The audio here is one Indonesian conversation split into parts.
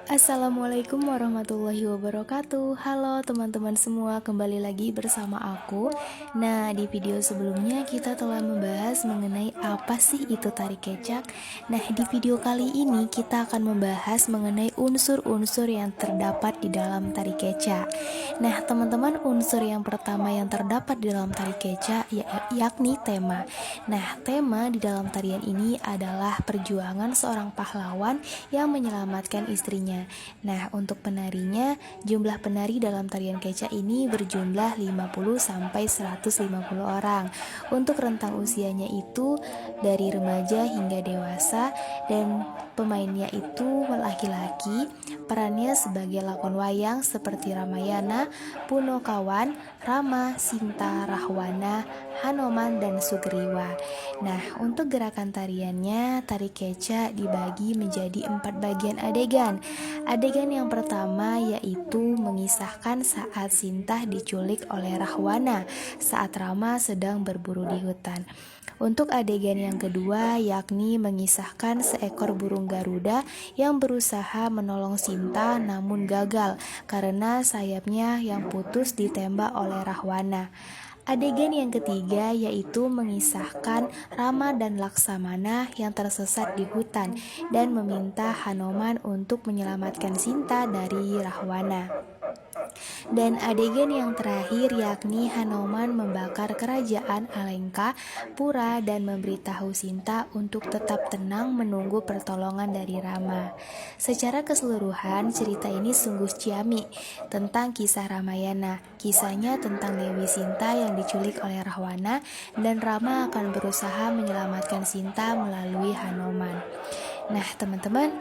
Assalamualaikum warahmatullahi wabarakatuh. Halo teman-teman semua, kembali lagi bersama aku. Nah, di video sebelumnya kita telah membahas mengenai apa sih itu tari kecak. Nah, di video kali ini kita akan membahas mengenai unsur-unsur yang terdapat di dalam tari kecak. Nah, teman-teman, unsur yang pertama yang terdapat di dalam tari kecak yakni tema. Nah, tema di dalam tarian ini adalah perjuangan seorang pahlawan yang menyelamatkan istrinya. Nah, untuk penarinya, jumlah penari dalam tarian kecak ini berjumlah 50-150 orang. Untuk rentang usianya itu dari remaja hingga dewasa, dan pemainnya itu laki-laki. Perannya sebagai lakon wayang seperti Ramayana, Punokawan, Rama, Sinta, Rahwana, Hanoman, dan Sugriwa. Nah, untuk gerakan tariannya, tari kecak dibagi menjadi 4 bagian adegan. Adegan yang pertama yaitu mengisahkan saat Sinta diculik oleh Rahwana saat Rama sedang berburu di hutan. Untuk adegan yang kedua yakni mengisahkan seekor burung Garuda yang berusaha menolong Sinta namun gagal karena sayapnya yang putus ditembak oleh Rahwana. Adegan yang ketiga yaitu mengisahkan Rama dan Laksamana yang tersesat di hutan dan meminta Hanoman untuk menyelamatkan Sinta dari Rahwana. Dan adegan yang terakhir yakni Hanoman membakar kerajaan Alengka Pura dan memberitahu Sinta untuk tetap tenang menunggu pertolongan dari Rama. Secara keseluruhan, cerita ini sungguh ciamik tentang kisah Ramayana. Kisahnya tentang Dewi Sinta yang diculik oleh Rahwana dan Rama akan berusaha menyelamatkan Sinta melalui Hanoman. Nah, teman-teman,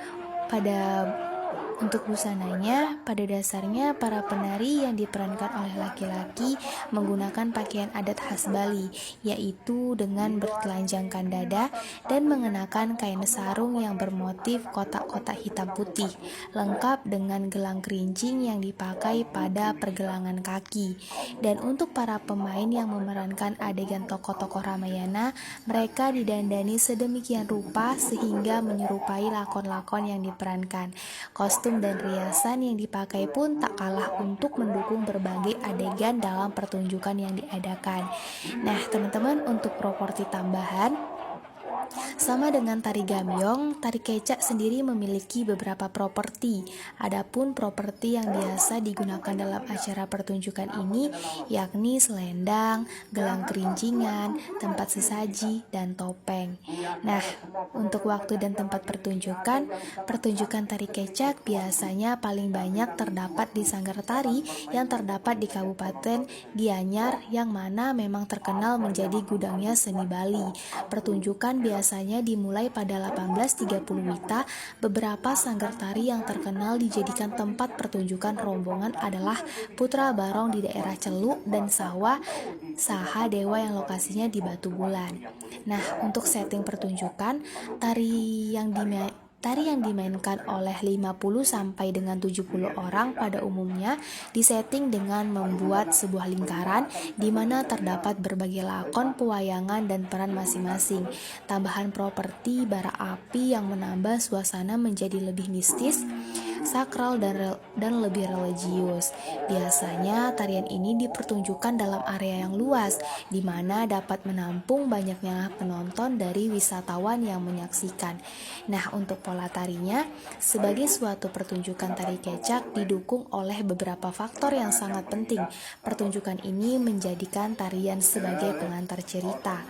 untuk busananya, pada dasarnya para penari yang diperankan oleh laki-laki menggunakan pakaian adat khas Bali, yaitu dengan bertelanjangkan dada dan mengenakan kain sarung yang bermotif kotak-kotak hitam putih, lengkap dengan gelang kerincing yang dipakai pada pergelangan kaki. Dan untuk para pemain yang memerankan adegan tokoh-tokoh Ramayana, mereka didandani sedemikian rupa sehingga menyerupai lakon-lakon yang diperankan. Kostum dan riasan yang dipakai pun tak kalah untuk mendukung berbagai adegan dalam pertunjukan yang diadakan. Nah, teman-teman, untuk properti tambahan, sama dengan tari gambyong, tari kecak sendiri memiliki beberapa properti. Adapun properti yang biasa digunakan dalam acara pertunjukan ini yakni selendang, gelang kerincingan, tempat sesaji, dan topeng. Nah, untuk waktu dan tempat pertunjukan tari kecak biasanya paling banyak terdapat di sanggar tari yang terdapat di Kabupaten Gianyar, yang mana memang terkenal menjadi gudangnya seni Bali. Pertunjukan biasanya dimulai pada 18.30 WITA. Beberapa sanggar tari yang terkenal dijadikan tempat pertunjukan rombongan adalah Putra Barong di daerah Celuk dan Saha Dewa yang lokasinya di Batu Bulan. Nah, untuk setting pertunjukan, tari yang dimainkan oleh 50 sampai dengan 70 orang pada umumnya disetting dengan membuat sebuah lingkaran di mana terdapat berbagai lakon, pewayangan, dan peran masing-masing. Tambahan properti bara api yang menambah suasana menjadi lebih mistis, sakral, dan lebih religius. Biasanya tarian ini dipertunjukkan dalam area yang luas, di mana dapat menampung banyaknya penonton dari wisatawan yang menyaksikan. Nah, untuk pola tarinya, sebagai suatu pertunjukan tari kecak didukung oleh beberapa faktor yang sangat penting. Pertunjukan ini menjadikan tarian sebagai pengantar cerita.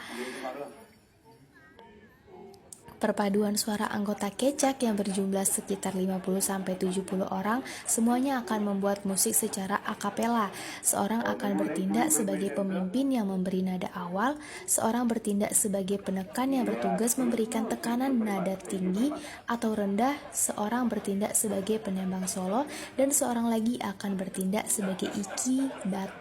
Perpaduan suara anggota kecak yang berjumlah sekitar 50-70 orang semuanya akan membuat musik secara akapela. Seorang akan bertindak sebagai pemimpin yang memberi nada awal, seorang bertindak sebagai penekan yang bertugas memberikan tekanan nada tinggi atau rendah, seorang bertindak sebagai penembang solo, dan seorang lagi akan bertindak sebagai iki, batu,